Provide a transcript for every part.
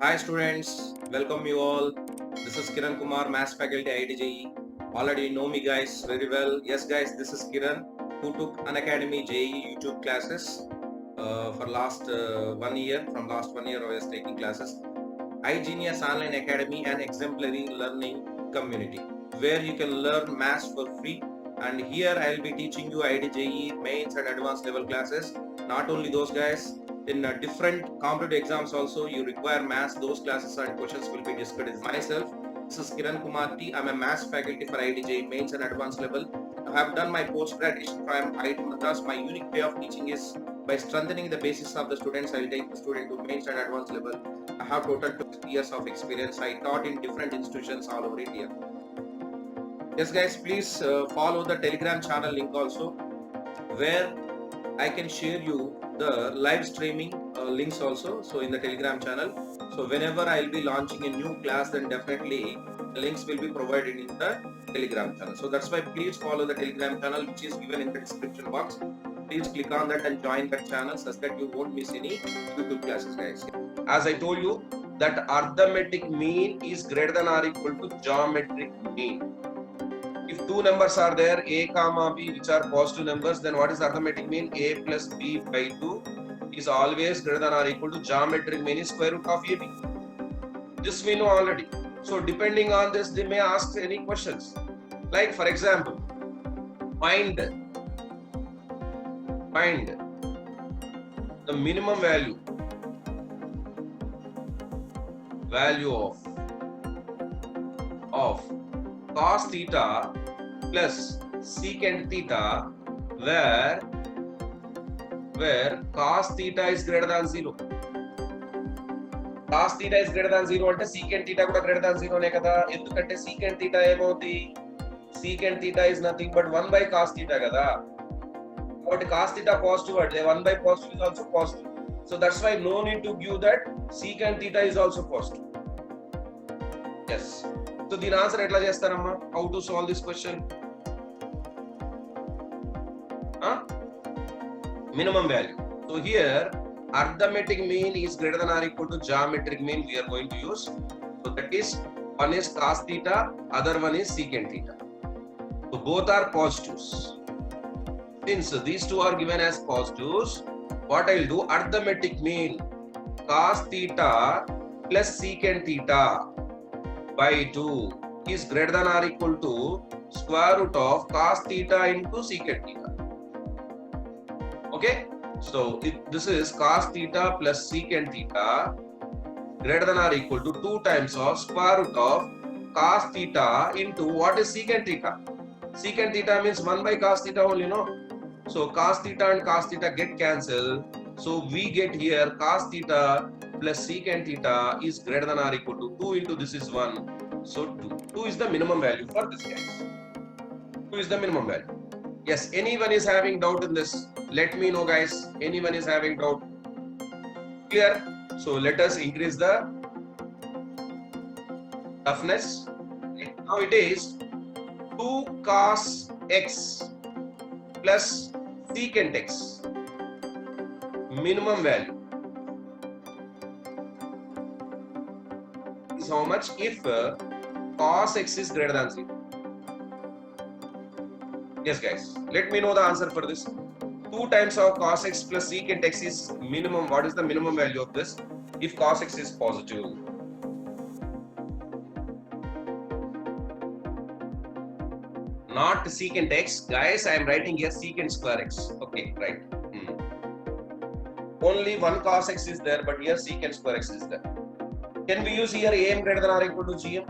Hi students, welcome you all. This is Kiran Kumar, Maths Faculty IIT Already know me guys very well. Yes guys, this is Kiran who took Unacademy JEE YouTube classes for last 1 year. From last 1 year I was taking classes. iGenius Online Academy, an exemplary learning community where you can learn maths for free. And here I will be teaching you IIT JEE mains and advanced level classes. Not only those guys, in different competitive exams also you require maths. Those classes and questions will be discussed myself. This is Kiran Kumar T. I'm a maths faculty for IIT JEE mains and advanced level. I have done my post graduation from IIT Madras. My unique way of teaching is by strengthening the basis of the students. I will take the student to mains and advanced level. I have total 2 years of experience. I taught in different institutions all over India. Yes guys, please follow the Telegram channel link also, where I can share you the live streaming links also. So in the Telegram channel, so whenever I will be launching a new class, then definitely the links will be provided in the Telegram channel. So that's why please follow the Telegram channel, which is given in the description box. Please click on that and join that channel such that you won't miss any YouTube classes guys. As I told you that arithmetic mean is greater than or equal to geometric mean. If two numbers are there, a comma b, which are positive numbers, then what is arithmetic mean? A plus b by 2 is always greater than or equal to geometric mean is square root of ab. This we know already. So depending on this, they may ask any questions. Like for example, find the minimum value of cos theta plus secant theta where cos theta is greater than 0. Cos theta is greater than 0 అంటే secant theta కూడా greater than 0 నే కదా. ఎందుకంటే secant theta ఏమవుతుంది? Secant theta is nothing but 1 by cos theta కదా. కాబట్టి cos theta positive అంటే 1 by positive is also positive. So that's why no need to give that secant theta is also positive. Yes. So దీని answer ఎట్లా చేస్తారమ్మా? How to solve this question? Minimum value. So here arithmetic mean is greater than or equal to geometric mean we are going to use. So that is one is cos theta, other one is secant theta. So both are positives. Since these two are given as positives, what I will do, arithmetic mean cos theta plus secant theta by 2 is greater than or equal to square root of cos theta into secant theta. Okay, so this is cos theta plus secant theta greater than or equal to 2 times of square root of cos theta into what is secant theta? Secant theta means 1 by cos theta only, no? So cos theta and cos theta get cancelled. So we get here cos theta plus secant theta is greater than or equal to 2 into this is 1. So 2. 2 is the minimum value for this case. 2 is the minimum value. Yes, anyone is having doubt in this? Let me know guys. Anyone is having doubt? Clear? So let us increase the toughness. Now it is 2 cos x plus secant x. Minimum value is how much if cos x is greater than 0. Yes guys, let me know the answer for this. 2 times of cos x plus secant x is minimum. What is the minimum value of this if cos x is positive? Not secant x, guys, I am writing here secant square x. Okay, right. Only one cos x is there, but here secant square x is there. Can we use here am greater than or equal to gm?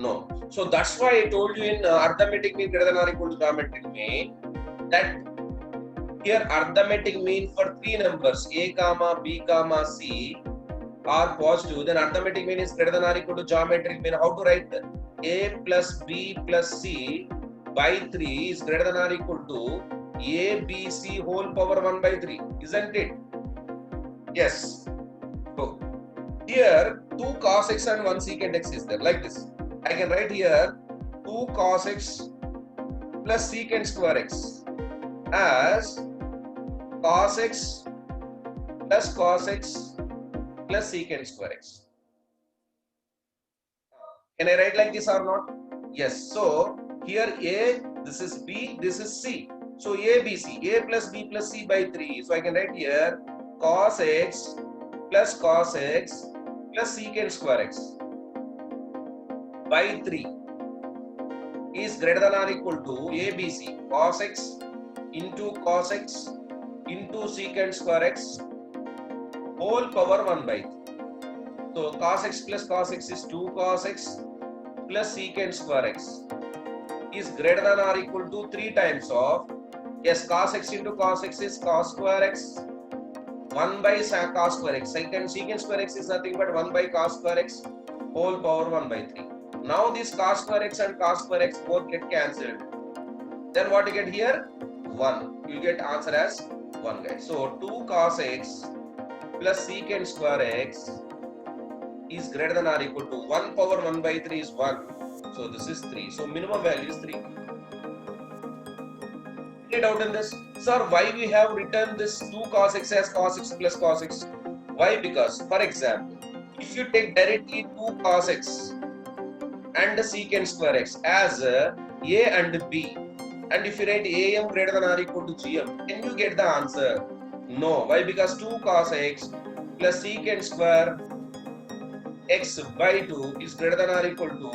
No. So that's why I told you in arithmetic mean greater than or equal to geometric mean, that here arithmetic mean for 3 numbers a comma b comma c are positive, then arithmetic mean is greater than or equal to geometric mean. How to write that? A plus b plus c by 3 is greater than or equal to a b c whole power 1 by 3, isn't it? Yes. So here 2 cos x and 1 secant x is there, like this. I can write here 2 cos x plus secant square x as cos x plus cos x plus secant square x. Can I write like this or not? Yes. So here A, this is B, this is C. So A, B, C, A plus B plus C by 3. So I can write here cos x plus secant square x by 3 is greater than or equal to ABC cos x into secant square x whole power 1 by 3. So cos x is 2 cos x plus secant square x is greater than or equal to 3 times of, yes, cos x into cos x is cos square x 1 by cos square x. Secant square x is nothing but 1 by cos square x whole power 1 by 3. Now this cos square x and cos square x both get cancelled. Then what you get here? 1. You get answer as 1, guys. So 2 cos x plus secant square x is greater than or equal to 1 power 1 by 3 is 1. So this is 3. So minimum value is 3. Any doubt in this? Sir, why we have written this 2 cos x as cos x plus cos x? Why? Because, for example, if you take directly 2 cos x and the secant square x as A and B, and if you write AM greater than or equal to GM, can you get the answer? No. Why? Because 2 cos x plus secant square x by 2 is greater than or equal to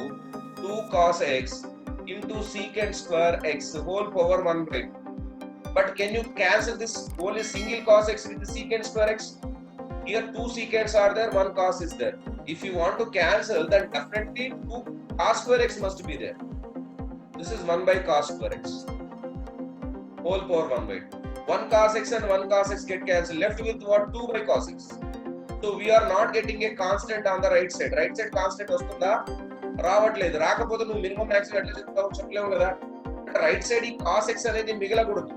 2 cos x into secant square x whole power 1 by 2. But can you cancel this only single cos x with the secant square x? Here 2 secants are there, 1 cos is there. If you want to cancel, then definitely 2 cos square x must be there. This is 1 by cos square x whole power 1 by 2. 1 cos x and 1 cos x get cancelled. Left with what? 2 by cos x. So we are not getting a constant on the right side. Right side constant వస్తుందా? రావట్లేదు. రాకపోతే నువ్వు minimum maximum ఎట్లా చెప్తావు? చెప్పలేవు కదా. Right side ఈ cos x అనేది మిగలకూడదు.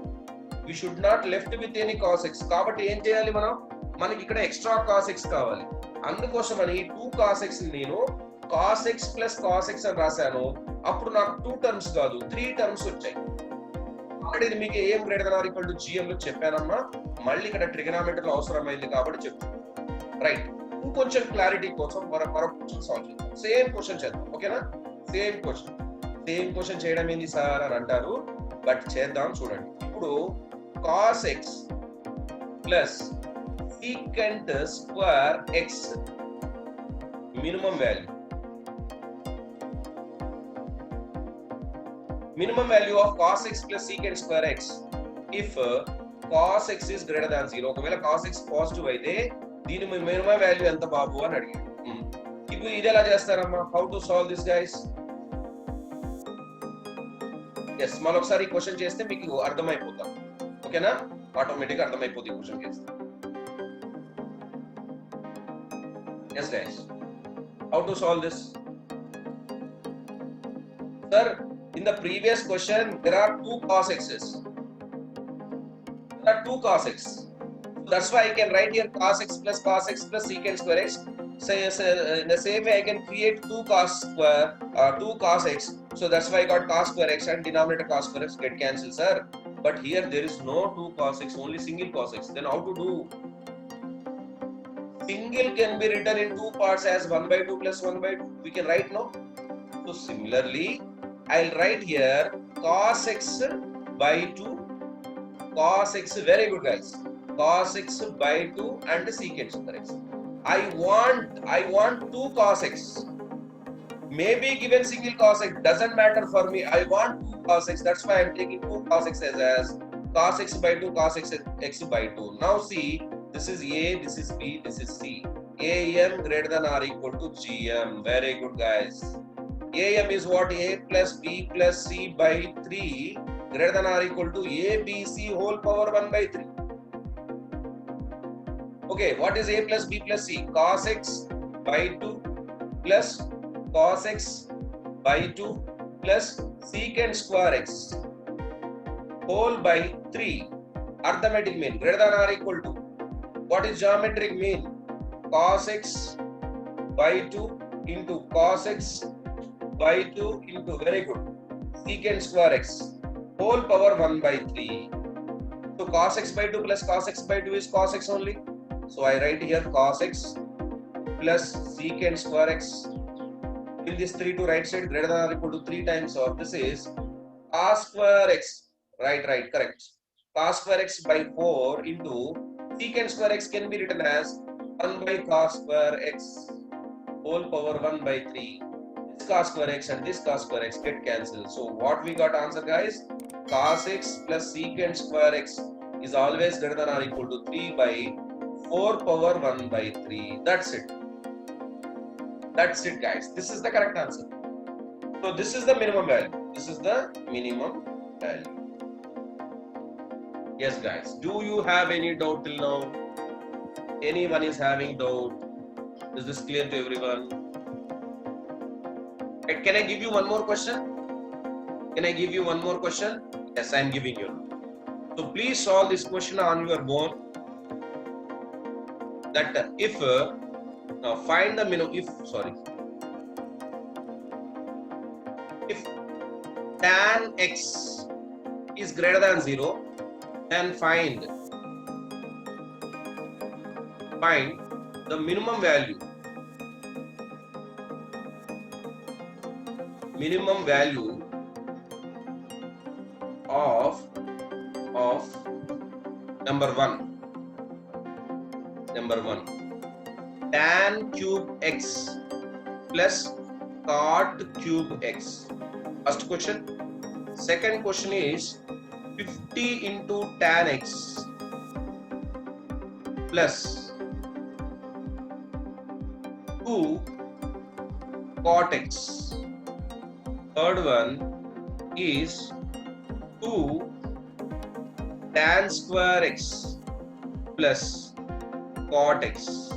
We should not left with any cos x. కాబట్టి ఏం చేయాలి మనం? మనకి ఇక్కడ ఎక్స్ట్రా cos x కావాలి. అందుకోసం అని 2 cos x నేను cos x plus cos x అని రాశాను. అప్పుడు నాకు 2 టర్మ్స్ కాదు 3 టర్మ్స్ వచ్చాయి. ఆల్రెడీ మీకు ఏం greater than or equal to GM లో చెప్పానమ్మా. మళ్ళీ ఇక్కడ ట్రిగనామెట్రీ అవసరమైంది కాబట్టి చెప్తాను. రైట్. ఇంకొంచెం క్లారిటీ కోసం మరొక క్వశ్చన్ సాల్వ్ చేద్దాం. సేమ్ క్వశ్చన్ చేద్దాం. ఓకేనా? సేమ్ క్వశ్చన్ చేయడం ఏంది సార్ అని అంటారు, బట్ చేద్దాం చూడండి. ఇప్పుడు cos x plus secant square x minimum value of cos x plus secant square x if cos x is greater than 0. ఒకవేళ cos x పాజిటివ్ అయితే దీని మినిమం వాల్యూ ఎంత బాబు అని అడిగాడు. ఇప్పుడు ఇది ఎలా చేస్తారమ్మా? How to solve this guys? Yes, మరొకసారి క్వశ్చన్ చేస్తే మీకు అర్థమైపోతాం. ఓకేనా? ఆటోమేటిక్ అర్థమైపోతుంది క్వశ్చన్ చేస్తే. Yes guys, how to solve this? Sir, in the previous question there are 2 cos x's. That's why I can write here cos x plus secant square x. So in the same way I can create 2 cos x. So that's why I got cos square x and denominator cos square x get cancelled, sir. But here there is no 2 cos x, only single cos x. Then how to do? Single can be written in 2 parts as 1 by 2 plus 1 by 2. We can write, no? So similarly, I'll write here cos x by 2. Cos x, very good guys. Cos x by 2 and secant square x. I want 2 cos x. Maybe given single cos x, doesn't matter for me. I want 2 cos x. That's why I'm taking 2 cos x as cos x by 2, cos x by 2. Now see, this is A, this is B, this is C. AM greater than or equal to GM. Very good guys. AM is what? A plus B plus C by 3 greater than or equal to ABC whole power 1 by 3. Okay, what is A plus B plus C? Cos x by 2 plus cos x by 2 plus secant square x whole by 3. Arithmetic mean greater than or equal to. What is geometric mean? Cos x by 2 into cos x by 2 into, very good, secant square x whole power 1 by 3. So cos x by 2 plus cos x by 2 is cos x only. So I write here cos x plus secant square x. In this 3 to right side greater than or equal to 3 times of this is cos square x. Right, correct. Cos square x by 4 into secant square x can be written as 1 by cos square x whole power 1 by 3. This cos square x and this cos square x get cancelled. So what we got answer, guys? Cos x plus secant square x is always greater than or equal to 3 by 4 power 1 by 3. That's it. That's it, guys. This is the correct answer. So this is the minimum value. This is the minimum value. Yes, guys. Do you have any doubt till now? Anyone is having doubt? Is this clear to everyone? Can I give you one more question? Can I give you one more question? Yes, I am giving you. So please solve this question on your own. That if now find the minimum. If tan x is greater than 0, then find the minimum value. Minimum value of number 1. Tan cube x plus cot cube x. First question. Second question is 50 into tan x plus 2 cot x. Third one is 2 tan square x plus cot x.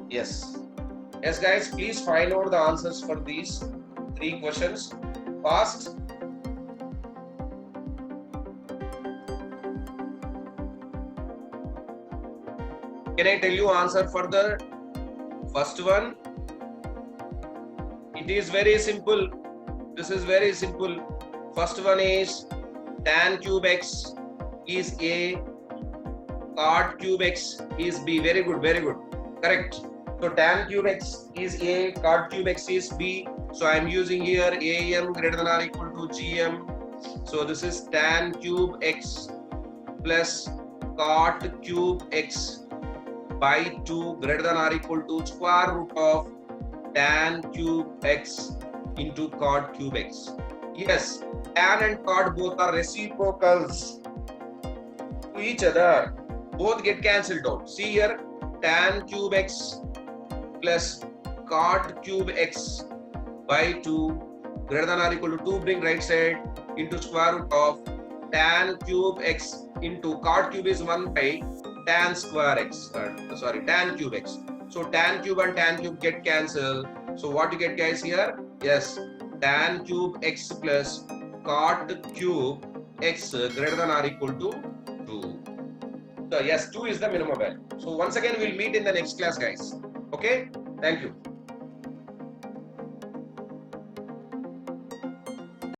Yes, guys, please find out the answers for these 3 questions fast. Can I tell you answer for the first one? It is very simple. This is very simple. First one is tan cube x is A, cot cube x is B. Very good. Correct. So tan cube x is A, cot cube x is B. So I am using here AM greater than or equal to GM. So this is tan cube x plus cot cube x by 2 greater than or equal to square root of tan cube x into cot cube x. Yes, tan and cot both are reciprocals to each other. Both get cancelled out. See here, tan cube x plus cot cube x by 2 greater than or equal to 2, bring right side into square root of tan cube x into cot cube is 1 by tan square x. Tan cube x. So tan cube and tan cube get cancelled. So what you get, guys, here? Yes, tan cube x plus cot cube x greater than or equal to 2. So yes, 2 is the minimum value. So once again, we'll meet in the next class, guys. Okay? Thank you.